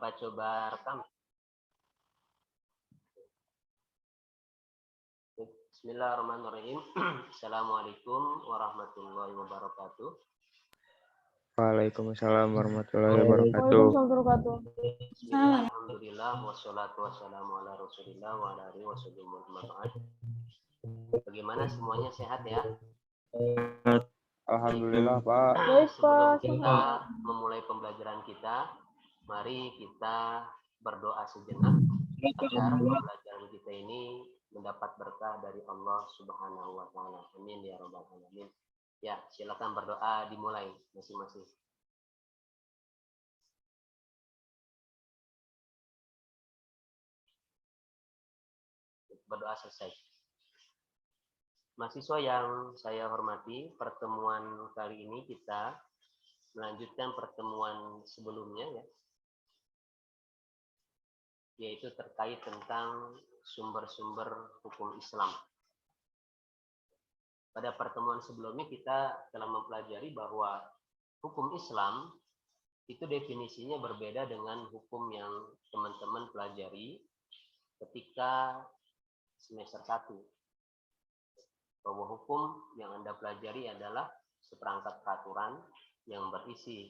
Bapak coba rekam. Bismillahirrahmanirrahim. Assalamualaikum warahmatullahi wabarakatuh. Waalaikumsalam warahmatullahi wabarakatuh. Alhamdulillah wassalatu wassalamu ala Rasulillah wa ala alihi wasallam. Bagaimana semuanya sehat ya? Alhamdulillah, Pak. Sebelum kita memulai pembelajaran kita, mari kita berdoa sejenak agar pembelajaran kita ini mendapat berkah dari Allah Subhanahu wa taala. Amin ya rabbal alamin. Ya, silakan berdoa, dimulai masing-masing. Berdoa selesai. Mahasiswa yang saya hormati, pertemuan kali ini kita melanjutkan pertemuan sebelumnya ya, yaitu terkait tentang sumber-sumber hukum Islam. Pada pertemuan sebelumnya kita telah mempelajari bahwa hukum Islam itu definisinya berbeda dengan hukum yang teman-teman pelajari ketika semester 1. Bahwa hukum yang Anda pelajari adalah seperangkat peraturan yang berisi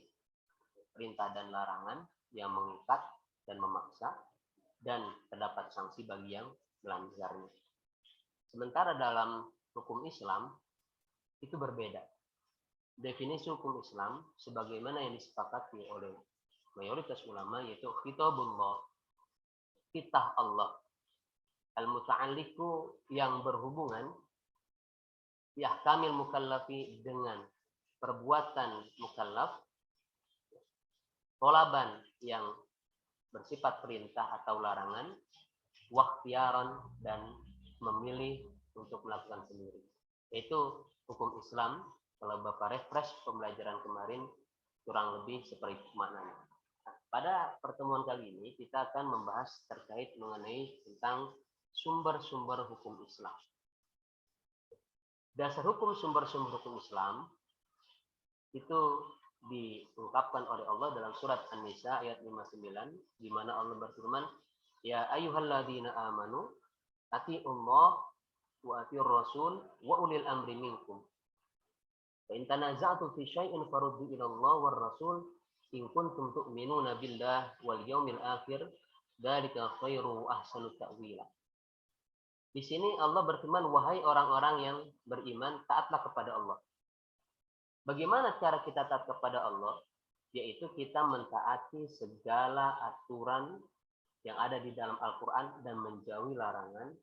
perintah dan larangan yang mengikat dan memaksa, dan terdapat sanksi bagi yang melanggarnya. Sementara dalam hukum Islam itu berbeda. Definisi hukum Islam sebagaimana yang disepakati oleh mayoritas ulama yaitu kitabullah, kitab Allah, al-muta'alliqu yang berhubungan yahkamil mukallafi dengan perbuatan mukallaf, tolaban yang bersifat perintah atau larangan, wakhtiaran dan memilih untuk melakukan sendiri. Yaitu hukum Islam, kalau Bapak refresh pembelajaran kemarin kurang lebih seperti maknanya. Nah, pada pertemuan kali ini kita akan membahas terkait mengenai tentang sumber-sumber hukum Islam. Dasar hukum sumber-sumber hukum Islam itu diungkapkan oleh Allah dalam surat An-Nisa ayat 59, di mana Allah berfirman, ya ayyuhalladzina amanu atiiullah wa atiur rasul wa ulil amri minkum. Fa in tanaza'tum fi syai'in faruddu ila Allah war rasul in kuntum tu'minuna billah wal yaumil akhir dzalika khairu wa ahsanu ta'wila. Di sini Allah berfirman, wahai orang-orang yang beriman, taatlah kepada Allah. Bagaimana cara kita taat kepada Allah? Yaitu kita mentaati segala aturan yang ada di dalam Al-Quran dan menjauhi larangan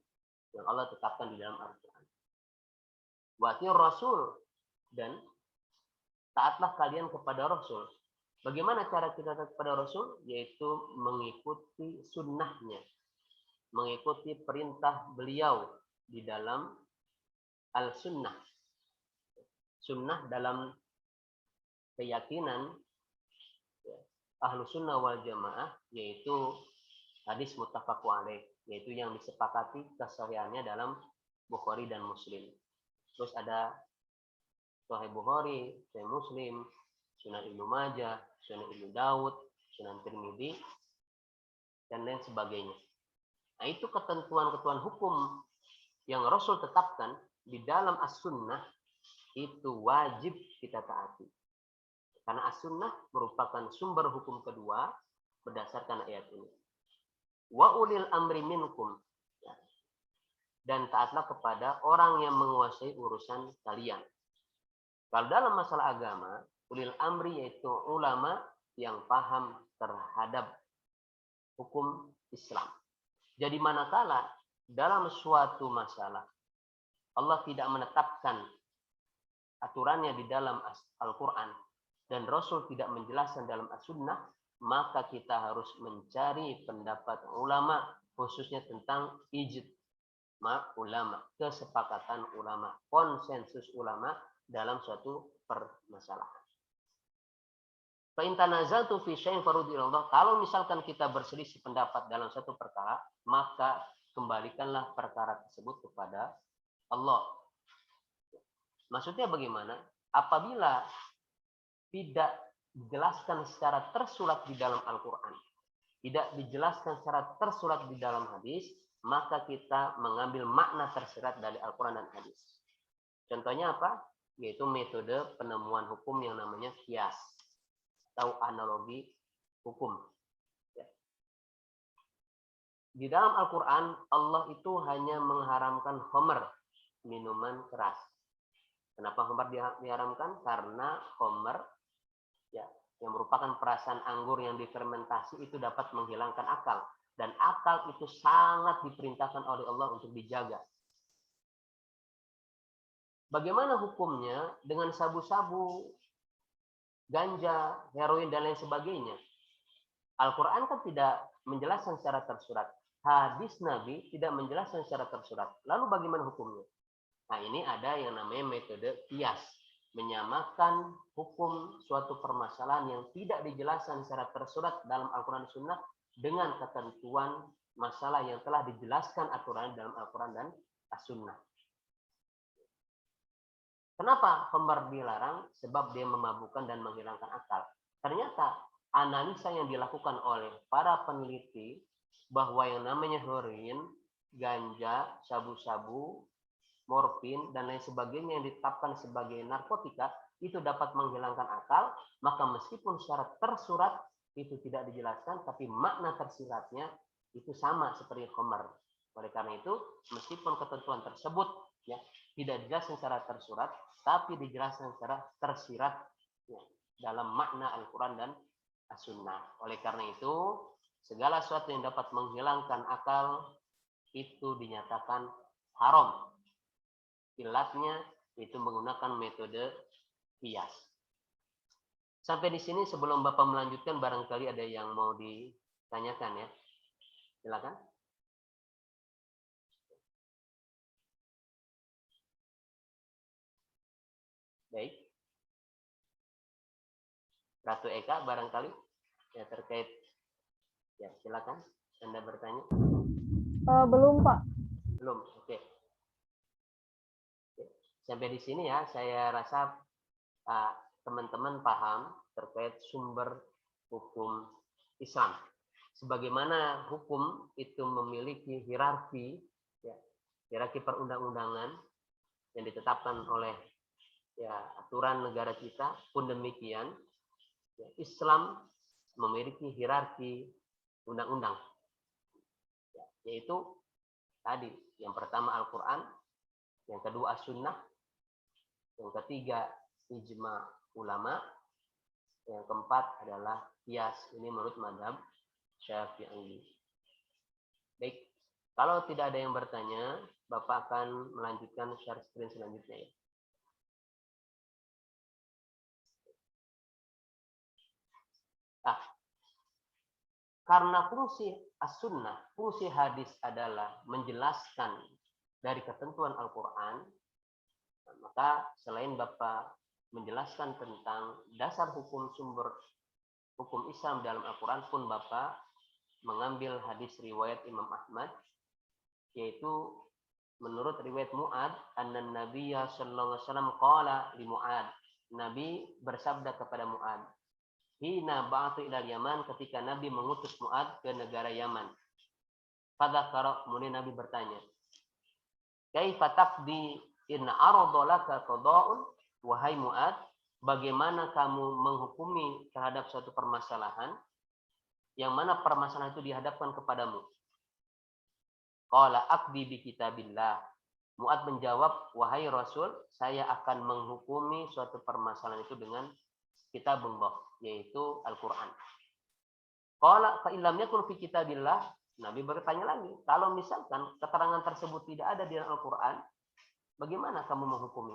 yang Allah tetapkan di dalam Al-Quran. Wa atiur rasul, dan taatlah kalian kepada Rasul. Bagaimana cara kita taat kepada Rasul? Yaitu mengikuti sunnahnya, mengikuti perintah beliau di dalam al-sunnah. Sunnah dalam keyakinan ahlu sunnah wal jamaah, yaitu hadis muttafaq alaih, yaitu yang disepakati kesahihannya dalam Bukhari dan Muslim. Terus ada Sahih Bukhari, Sahih Muslim, Sunan Ibnu Majah, Sunan Ibnu Daud, Sunan Tirmidzi, dan lain sebagainya. Nah, itu ketentuan-ketentuan hukum yang Rasul tetapkan di dalam as-sunnah itu wajib kita taati. Karena as-sunnah merupakan sumber hukum kedua berdasarkan ayat ini. Wa ulil amri minkum. Dan taatlah kepada orang yang menguasai urusan kalian. Kalau dalam masalah agama, ulil amri yaitu ulama yang paham terhadap hukum Islam. Jadi manakala dalam suatu masalah Allah tidak menetapkan aturannya di dalam Al-Quran dan Rasul tidak menjelaskan dalam as-sunnah, maka kita harus mencari pendapat ulama, khususnya tentang ijma ulama, kesepakatan ulama, konsensus ulama dalam suatu permasalahan. Fa in tanaza'tum fi syai'in faruddu ila Allah. Kalau misalkan kita berselisih pendapat dalam satu perkara, maka kembalikanlah perkara tersebut kepada Allah. Maksudnya bagaimana? Apabila tidak dijelaskan secara tersurat di dalam Al-Quran tidak dijelaskan secara tersurat di dalam hadis, maka kita mengambil makna tersirat dari Al-Quran dan hadis. Contohnya apa? Yaitu metode penemuan hukum yang namanya qiyas atau analogi hukum. Di dalam Al-Quran, Allah itu hanya mengharamkan khamr, minuman keras. Kenapa khamr diharamkan? Karena khamr ya, yang merupakan perasan anggur yang difermentasi itu dapat menghilangkan akal. Dan akal itu sangat diperintahkan oleh Allah untuk dijaga. Bagaimana hukumnya dengan sabu-sabu, ganja, heroin, dan lain sebagainya? Al-Quran kan tidak menjelaskan secara tersurat. Hadis Nabi tidak menjelaskan secara tersurat. Lalu bagaimana hukumnya? Nah, ini ada yang namanya metode qiyas. Menyamakan hukum suatu permasalahan yang tidak dijelaskan secara tersurat dalam Al-Quran dan Sunnah dengan ketentuan masalah yang telah dijelaskan aturan dalam Al-Quran dan As-Sunnah. Kenapa khamr dilarang? Sebab dia memabukkan dan menghilangkan akal. Ternyata analisa yang dilakukan oleh para peneliti bahwa yang namanya heroin, ganja, sabu-sabu, morfin, dan lain sebagainya yang ditetapkan sebagai narkotika itu dapat menghilangkan akal, maka meskipun secara tersurat itu tidak dijelaskan, tapi makna tersiratnya itu sama seperti khamr. Oleh karena itu, meskipun ketentuan tersebut ya tidak dijelaskan secara tersurat, tapi dijelaskan secara tersirat ya, dalam makna Al-Quran dan As-Sunnah. Oleh karena itu, segala sesuatu yang dapat menghilangkan akal itu dinyatakan haram. Ilatnya itu menggunakan metode qiyas. Sampai di sini sebelum Bapak melanjutkan barangkali ada yang mau ditanyakan ya. Silakan. Baik. Ratu Eka barangkali ya terkait ya silakan Anda bertanya. Belum Pak. Belum. Oke. Sampai di sini ya saya rasa teman-teman paham terkait sumber hukum Islam. Sebagaimana hukum itu memiliki hierarki ya, hierarki perundang-undangan yang ditetapkan oleh ya aturan negara kita pun demikian ya, Islam memiliki hierarki undang-undang ya, yaitu tadi yang pertama Al-Quran, yang kedua As-Sunnah, yang ketiga ijma ulama, yang keempat adalah qiyas. Ini menurut mazhab Syafi'i. Baik, kalau tidak ada yang bertanya, Bapak akan melanjutkan share screen selanjutnya ya. Karena fungsi as-sunnah, fungsi hadis adalah menjelaskan dari ketentuan Al-Quran, maka selain Bapak menjelaskan tentang dasar hukum sumber hukum Islam dalam Al-Quran pun Bapak mengambil hadis riwayat Imam Ahmad, yaitu menurut riwayat Mu'ad, anna Nabiya sallallahu alaihi wasallam qala li Mu'ad, Nabi bersabda kepada Mu'ad, hina ba'athu ilal Yaman, ketika Nabi mengutus Mu'ad ke negara Yaman. Fadzakara, kemudian Nabi bertanya, kaifa taqdi in arada laka qada'un, wahai Mu'ad, bagaimana kamu menghukumi terhadap suatu permasalahan yang mana permasalahan itu dihadapkan kepadamu? Qala aqdi bi kitabillah. Mu'ad menjawab, wahai Rasul, saya akan menghukumi suatu permasalahan itu dengan kitabullah, yaitu Al-Quran. Qala fa illam yakun fi kitabillah, Nabi bertanya lagi, kalau misalkan keterangan tersebut tidak ada di Al-Quran, bagaimana kamu menghukumi?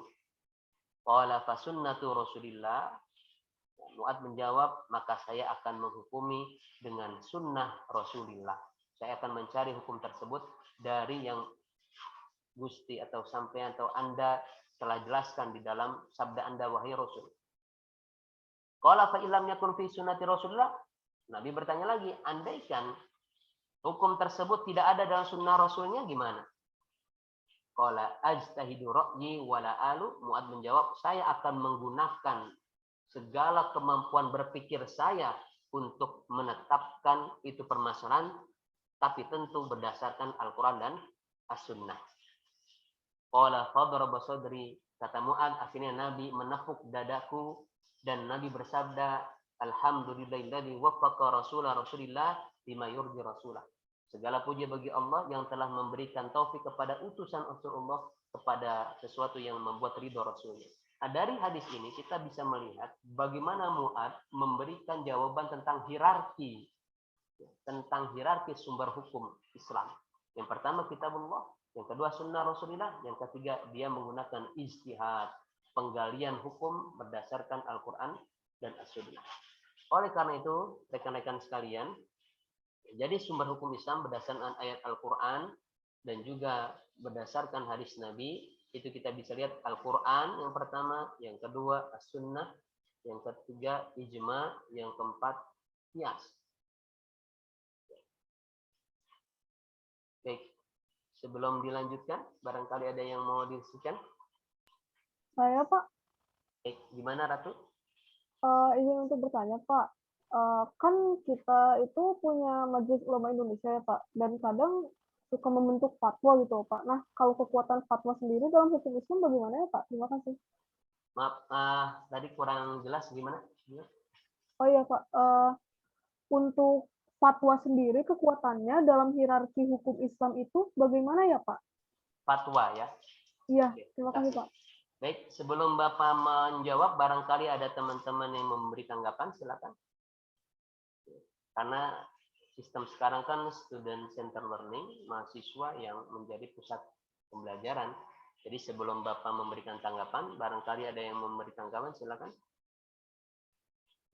Qala fa sunnatu Rasulillah. Mu'ad menjawab, maka saya akan menghukumi dengan sunnah Rasulillah. Saya akan mencari hukum tersebut dari yang Gusti atau sampean atau Anda telah jelaskan di dalam sabda Anda, wahai Rasul. Qala fa illam yakun fi sunnati Rasulillah. Nabi bertanya lagi, andaikan hukum tersebut tidak ada dalam sunnah Rasulnya, gimana? Qala ajtahidu ra'yi wala alu. Mu'ad menjawab, saya akan menggunakan segala kemampuan berpikir saya untuk menetapkan itu permasalahan, tapi tentu berdasarkan Al-Quran dan As-Sunnah. Qala fadaraba sadri, kata Mu'ad, akhirnya Nabi menepuk dadaku dan Nabi bersabda, alhamdulillahilladzi waffaqa rasulillah bima yurdi rasulah. Segala puji bagi Allah yang telah memberikan taufik kepada utusan Allah kepada sesuatu yang membuat ridho Rasulnya. Nah, dari hadis ini kita bisa melihat bagaimana Mu'ad memberikan jawaban tentang hierarki sumber hukum Islam. Yang pertama kitabullah, yang kedua sunnah Rasulullah, yang ketiga dia menggunakan ijtihad, penggalian hukum berdasarkan Al-Quran dan As-Sunnah. Oleh karena itu, rekan-rekan sekalian, jadi sumber hukum Islam berdasarkan ayat Al-Quran dan juga berdasarkan hadis Nabi, itu kita bisa lihat Al-Quran yang pertama, yang kedua As-Sunnah, yang ketiga ijma, yang keempat qiyas. Baik, sebelum dilanjutkan, barangkali ada yang mau diskusikan? Saya, Pak, Baik, gimana Ratu? izin untuk bertanya, Pak. Kan kita itu punya Majelis Ulama Indonesia ya, Pak, dan kadang suka membentuk fatwa gitu, Pak. Nah, kalau kekuatan fatwa sendiri dalam hukum Islam bagaimana ya, Pak? Terima kasih. Maaf, tadi kurang jelas gimana? Oh iya, Pak. Untuk fatwa sendiri kekuatannya dalam hierarki hukum Islam itu bagaimana ya, Pak? Fatwa ya. Iya, Oke, terima kasih, Pak. Baik, sebelum Bapak menjawab, barangkali ada teman-teman yang memberi tanggapan, silakan. Karena sistem sekarang kan student center learning, mahasiswa yang menjadi pusat pembelajaran. Jadi sebelum Bapak memberikan tanggapan, barangkali ada yang memberi tanggapan, silakan.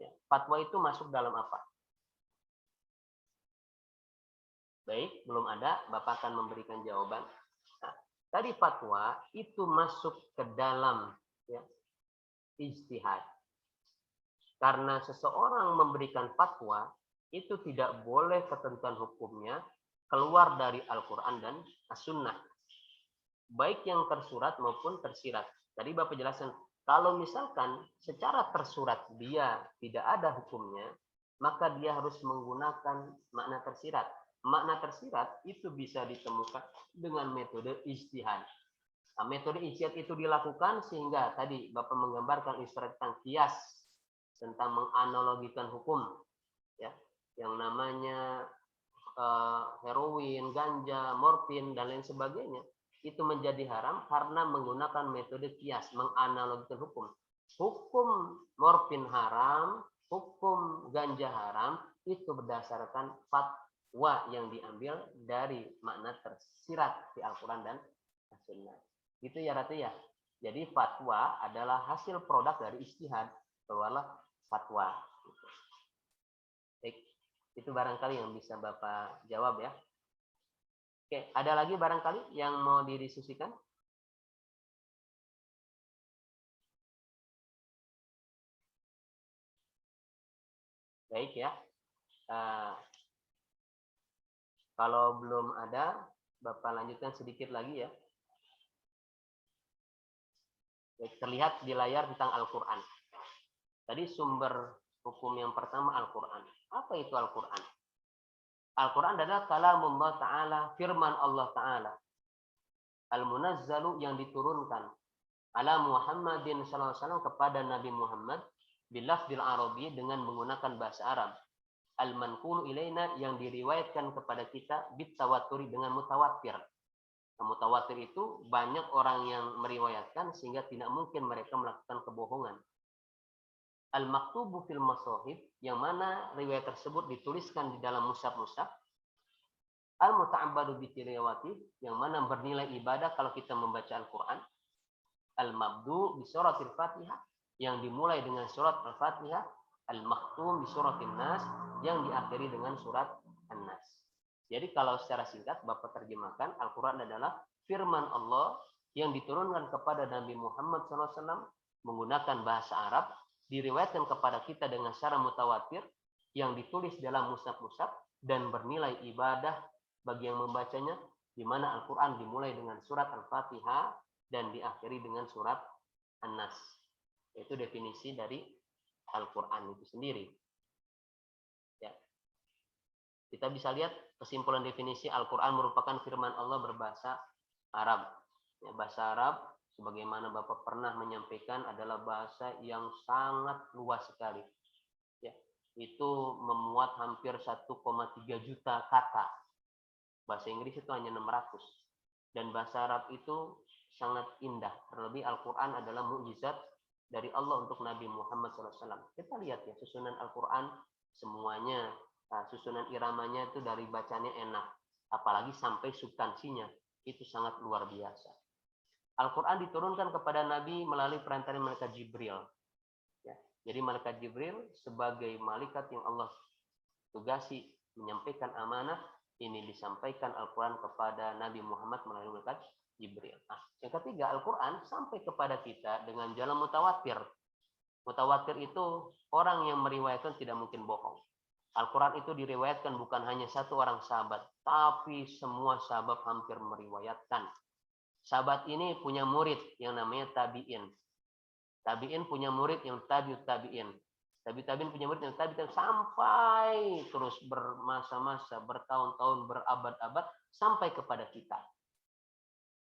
Ya, fatwa itu masuk dalam apa? Baik, belum ada, Bapak akan memberikan jawaban. Nah, tadi fatwa itu masuk ke dalam ya, ijtihad. Karena seseorang memberikan fatwa, itu tidak boleh ketentuan hukumnya keluar dari Al-Quran dan As-Sunnah. Baik yang tersurat maupun tersirat. Tadi Bapak jelaskan, kalau misalkan secara tersurat dia tidak ada hukumnya, maka dia harus menggunakan makna tersirat. Makna tersirat itu bisa ditemukan dengan metode ijtihad. Nah, metode ijtihad itu dilakukan sehingga tadi Bapak menggambarkan istilah tentang qiyas, tentang menganalogikan hukum. Ya, yang namanya heroin, ganja, morfin, dan lain sebagainya, itu menjadi haram karena menggunakan metode qiyas, menganalogikan hukum. Hukum morfin haram, hukum ganja haram, itu berdasarkan fatwa yang diambil dari makna tersirat di Al-Quran dan As-Sunnah. Gitu ya Ratu ya. Jadi fatwa adalah hasil produk dari ijtihad, keluarlah fatwa. Baik, itu barangkali yang bisa Bapak jawab ya. Oke, ada lagi barangkali yang mau didiskusikan? Baik ya. Kalau belum ada, Bapak lanjutkan sedikit lagi ya. Baik, terlihat di layar tentang Al-Quran. Tadi sumber hukum yang pertama Al-Quran. Apa itu Al-Quran? Al-Quran adalah kalamullah Ta'ala, firman Allah Ta'ala. Al-Munazzalu yang diturunkan ala Muhammadin sallallahu alaihi wasallam kepada Nabi Muhammad bilafdil Arabi dengan menggunakan bahasa Arab. Al-manqulu ilaina yang diriwayatkan kepada kita bitawaturi dengan mutawatir. Nah, mutawatir itu banyak orang yang meriwayatkan sehingga tidak mungkin mereka melakukan kebohongan. Al-maktubu fil masahib yang mana riwayat tersebut dituliskan di dalam mushaf-mushaf. Al-muta'abbadu bitilawati yang mana bernilai ibadah kalau kita membaca Al-Quran. Al-mabdu bi suratil Fatihah yang dimulai dengan surat Al-Fatihah. Al-makhtum bi suratin Nas yang diakhiri dengan surat An-Nas. Jadi kalau secara singkat Bapak terjemahkan, Al-Quran adalah firman Allah yang diturunkan kepada Nabi Muhammad SAW menggunakan bahasa Arab, diriwayatkan kepada kita dengan secara mutawatir, yang ditulis dalam mushaf-mushaf dan bernilai ibadah bagi yang membacanya, di mana Al-Quran dimulai dengan surat Al-Fatihah dan diakhiri dengan surat An-Nas. Itu definisi dari Al-Quran itu sendiri. Kita bisa lihat kesimpulan definisi Al-Quran merupakan firman Allah berbahasa Arab. Ya, bahasa Arab, sebagaimana Bapak pernah menyampaikan, adalah bahasa yang sangat luas sekali. Ya, itu memuat hampir 1,3 juta kata. Bahasa Inggris itu hanya 600. Dan bahasa Arab itu sangat indah. Terlebih Al-Quran adalah mukjizat dari Allah untuk Nabi Muhammad SAW. Kita lihat ya, susunan Al-Quran semuanya, susunan iramanya itu dari bacanya enak. Apalagi sampai substansinya, itu sangat luar biasa. Al-Quran diturunkan kepada Nabi melalui perantara malaikat Jibril. Ya, jadi malaikat Jibril sebagai malaikat yang Allah tugasi menyampaikan amanah, ini disampaikan Al-Quran kepada Nabi Muhammad melalui malaikat Jibril. Nah, yang ketiga, Al-Quran sampai kepada kita dengan jalan mutawatir. Mutawatir itu orang yang meriwayatkan tidak mungkin bohong. Al-Quran itu diriwayatkan bukan hanya satu orang sahabat, tapi semua sahabat hampir meriwayatkan. Sahabat ini punya murid yang namanya tabi'in. Tabi'in punya murid yang tabi'ut tabi'in. Tabi'in punya murid yang tabi'in sampai terus bermasa-masa, bertahun-tahun, berabad-abad sampai kepada kita.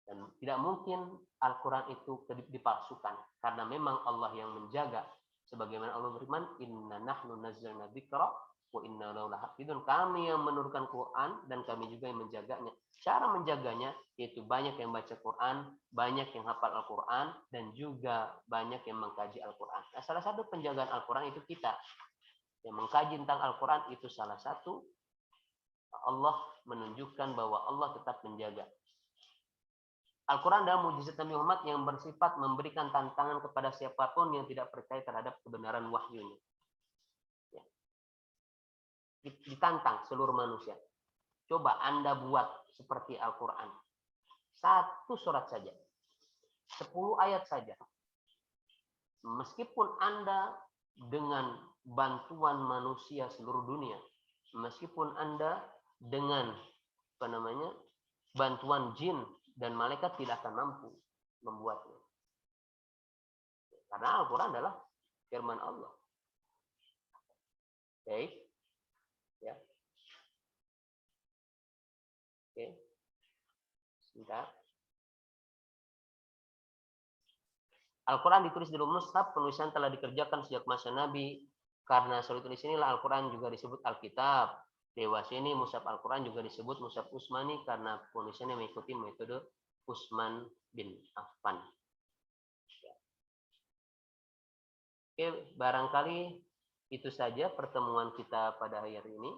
Dan tidak mungkin Al-Quran itu dipalsukan karena memang Allah yang menjaga. Sebagaimana Allah berfirman, "Inna nahnu nazzalna dzikra wa inna lahu lahafidun." Kami yang menurunkan Quran dan kami juga yang menjaganya. Cara menjaganya yaitu banyak yang baca Quran, banyak yang hafal Al-Quran, dan juga banyak yang mengkaji Al-Quran. Nah, salah satu penjagaan Al-Quran itu kita. Yang mengkaji tentang Al-Quran itu salah satu Allah menunjukkan bahwa Allah tetap menjaga. Al-Quran adalah mukjizat Nabi Muhammad yang bersifat memberikan tantangan kepada siapapun yang tidak percaya terhadap kebenaran wahyunya. Ya. Ditantang seluruh manusia. Coba Anda buat seperti Al-Quran. 1 surat saja. 10 ayat saja. Meskipun Anda dengan bantuan manusia seluruh dunia, meskipun Anda dengan bantuan jin dan malaikat tidak akan mampu membuatnya. Karena Al-Quran adalah firman Allah. Oke. Ya. Oke. Sebentar. Al-Quran ditulis di dalam mushaf, penulisan telah dikerjakan sejak masa Nabi. Karena seluruh tulis inilah Al-Quran juga disebut Alkitab. Dewasa ini mushaf Al-Quran juga disebut mushaf Utsmani karena penulisannya mengikuti metode Utsman bin Affan. Oke, barangkali itu saja pertemuan kita pada hari ini.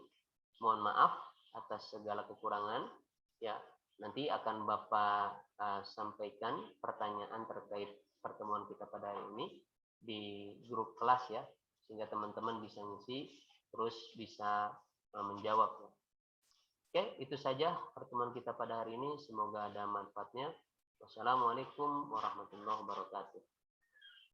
Mohon maaf atas segala kekurangan. Ya, nanti akan Bapak sampaikan pertanyaan terkait pertemuan kita pada hari ini di grup kelas ya, sehingga teman-teman bisa ngisi terus bisa menjawab. Oke, itu saja pertemuan kita pada hari ini. Semoga ada manfaatnya. Wassalamualaikum warahmatullahi wabarakatuh.